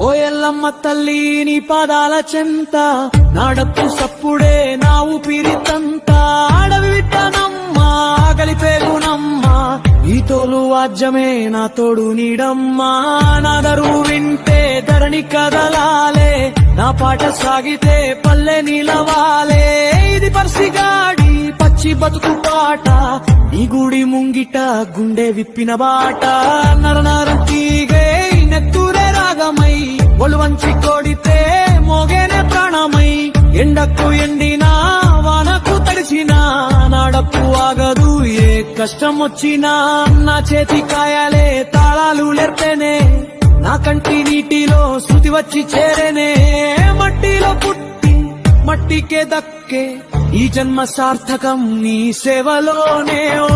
ఓ ఎల్లమ్మ తల్లి నీ పాదాల చెంత నాడప్పు సప్పుడే నా ఊపిరితంతా అడవి విట్టనమ్మా కలిపేగునమ్మా ఈ తోలు వాద్యమే నా తోడు నీడమ్మా నా దరువు వింటే ధరణి కదలాలే నా పాట సాగితే పల్లె నిలవాలే ఇది పర్సిగాడి పచ్చి బతుకు పాట నీ గుడి ముంగిట గుండె విప్పిన బాట నరనరం తీగే నెత్తురే రాగమై ఒళ్ళు వంచి కొడితే మోగేనే ప్రాణమై ఎండకు ఎండినా వానకు తడిచినా నాడప్పు ఆగదు ఏ కష్టం వచ్చినా నా చేతి కాయాలే తాళాలు లేర్పేనే నా కంటి నీటిలో శృతి వచ్చి చేరేనే మట్టిలో పుట్టి మట్టికే దక్కే ఈ జన్మ సార్థకం నీ సేవలోనే ఓ